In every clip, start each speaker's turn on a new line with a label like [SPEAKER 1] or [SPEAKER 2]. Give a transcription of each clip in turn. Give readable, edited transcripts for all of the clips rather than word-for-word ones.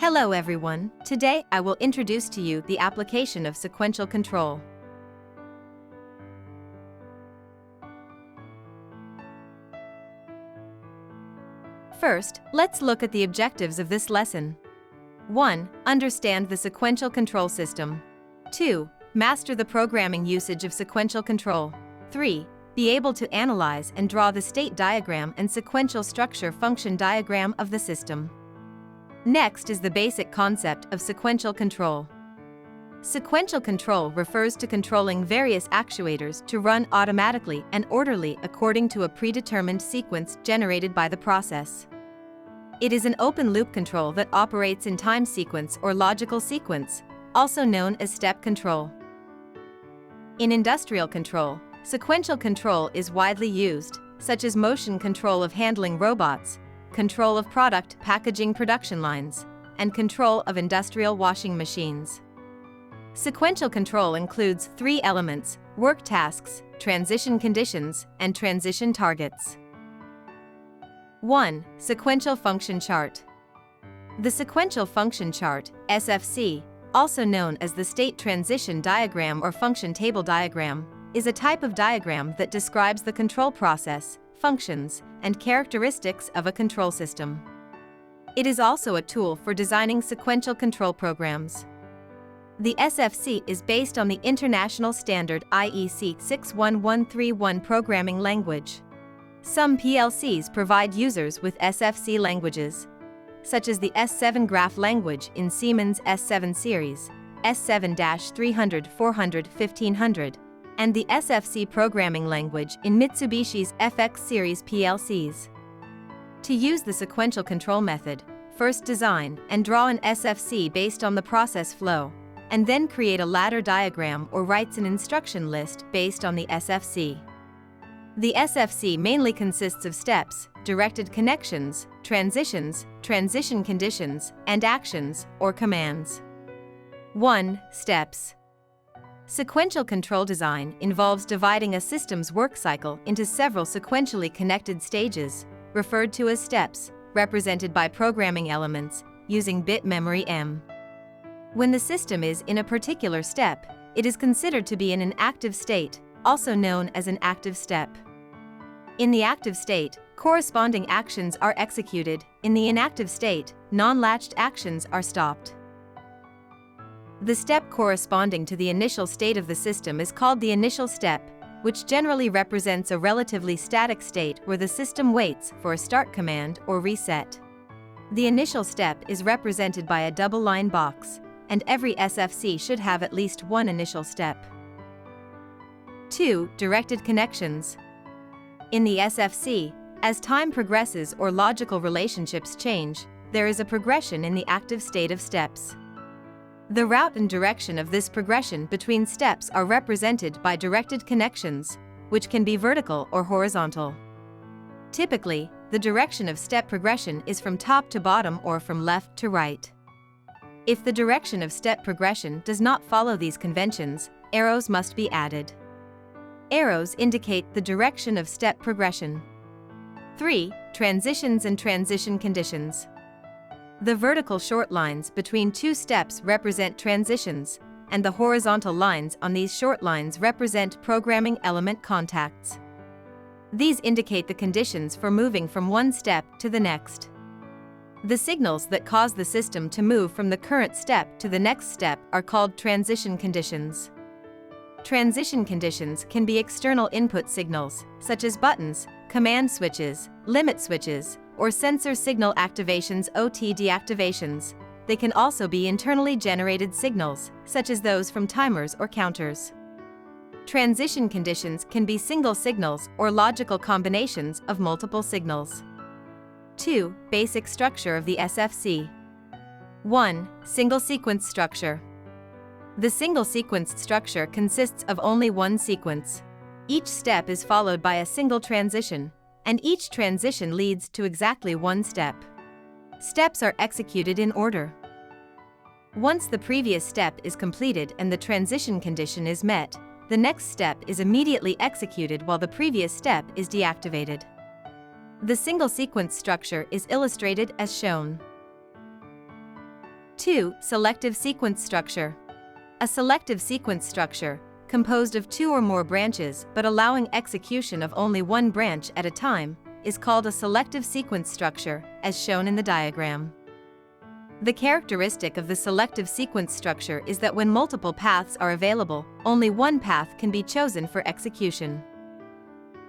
[SPEAKER 1] Hello everyone, today I will introduce to you the application of sequential control. First, let's look at the objectives of this lesson. 1. Understand the sequential control system. 2. Master the programming usage of sequential control. 3. Be able to analyze and draw the state diagram and sequential structure function diagram of the system. Next is the basic concept of sequential control. Sequential control refers to controlling various actuators to run automatically and orderly according to a predetermined sequence generated by the process. It is an open-loop control that operates in time sequence or logical sequence, also known as step control. In industrial control, sequential control is widely used, such as motion control of handling robots, control of product packaging production lines, and control of industrial washing machines. Sequential control includes three elements: work tasks, transition conditions, and transition targets. 1. Sequential function chart. The sequential function chart, SFC, also known as the state transition diagram or function table diagram, is a type of diagram that describes the control process, functions, and characteristics of a control system. It is also a tool for designing sequential control programs. The SFC is based on the international standard IEC 61131 programming language. Some PLCs provide users with SFC languages, such as the S7 graph language in Siemens S7 series, S7-300 400 1500, and the SFC programming language in Mitsubishi's FX series PLCs. To use the sequential control method, first design and draw an SFC based on the process flow, and then create a ladder diagram or writes an instruction list based on the SFC. The SFC mainly consists of steps, directed connections, transitions, transition conditions, and actions or commands. 1. Steps. Sequential control design involves dividing a system's work cycle into several sequentially connected stages, referred to as steps, represented by programming elements, using bit memory M. When the system is in a particular step, it is considered to be in an active state, also known as an active step. In the active state, corresponding actions are executed. In the inactive state, non-latched actions are stopped. The step corresponding to the initial state of the system is called the initial step, which generally represents a relatively static state where the system waits for a start command or reset. The initial step is represented by a double-line box, and every SFC should have at least one initial step. 2. Directed connections. In the SFC, as time progresses or logical relationships change, there is a progression in the active state of steps. The route and direction of this progression between steps are represented by directed connections, which can be vertical or horizontal. Typically, the direction of step progression is from top to bottom or from left to right. If the direction of step progression does not follow these conventions, arrows must be added. Arrows indicate the direction of step progression. 3. Transitions and transition conditions. The vertical short lines between two steps represent transitions, and the horizontal lines on these short lines represent programming element contacts. These indicate the conditions for moving from one step to the next. The signals that cause the system to move from the current step to the next step are called transition conditions. Transition conditions can be external input signals, such as buttons, command switches, limit switches, or sensor signal activations (OT deactivations). They can also be internally generated signals, such as those from timers or counters. Transition conditions can be single signals or logical combinations of multiple signals. 2. Basic structure of the SFC. 1. Single sequence structure. The single sequence structure consists of only one sequence. Each step is followed by a single transition, and each transition leads to exactly one step. Steps are executed in order. Once the previous step is completed and the transition condition is met, the next step is immediately executed while the previous step is deactivated. The single sequence structure is illustrated as shown. 2. Selective sequence structure. A selective sequence structure, composed of two or more branches but allowing execution of only one branch at a time, is called a selective sequence structure, as shown in the diagram. The characteristic of the selective sequence structure is that when multiple paths are available, only one path can be chosen for execution.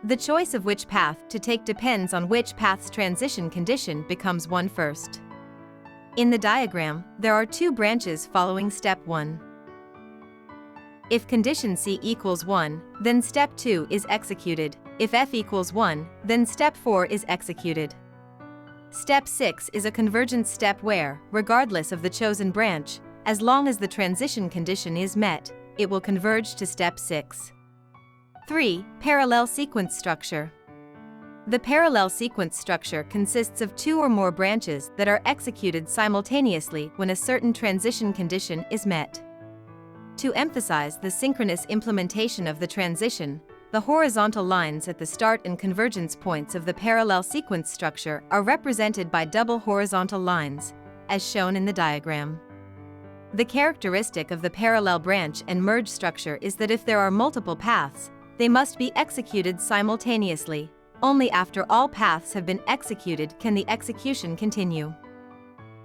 [SPEAKER 1] The choice of which path to take depends on which path's transition condition becomes one first. In the diagram, there are two branches following step 1. If condition C equals 1, then step 2 is executed. If F equals 1, then step 4 is executed. Step 6 is a convergence step where, regardless of the chosen branch, as long as the transition condition is met, it will converge to step 6. 3. Parallel sequence structure. The parallel sequence structure consists of two or more branches that are executed simultaneously when a certain transition condition is met. To emphasize the synchronous implementation of the transition, the horizontal lines at the start and convergence points of the parallel sequence structure are represented by double horizontal lines, as shown in the diagram. The characteristic of the parallel branch and merge structure is that if there are multiple paths, they must be executed simultaneously. Only after all paths have been executed can the execution continue.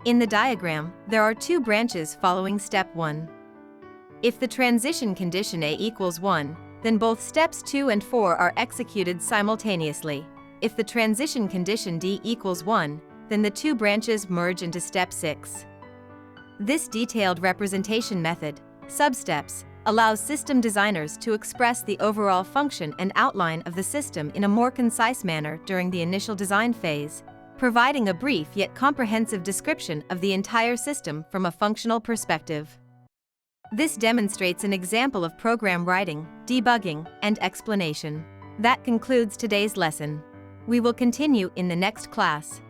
[SPEAKER 1] In the diagram, there are two branches following step 1. If the transition condition A equals 1, then both steps 2 and 4 are executed simultaneously. If the transition condition D equals 1, then the two branches merge into step 6. This detailed representation method, substeps, allows system designers to express the overall function and outline of the system in a more concise manner during the initial design phase, providing a brief yet comprehensive description of the entire system from a functional perspective. This demonstrates an example of program writing, debugging, and explanation. That concludes today's lesson. We will continue in the next class.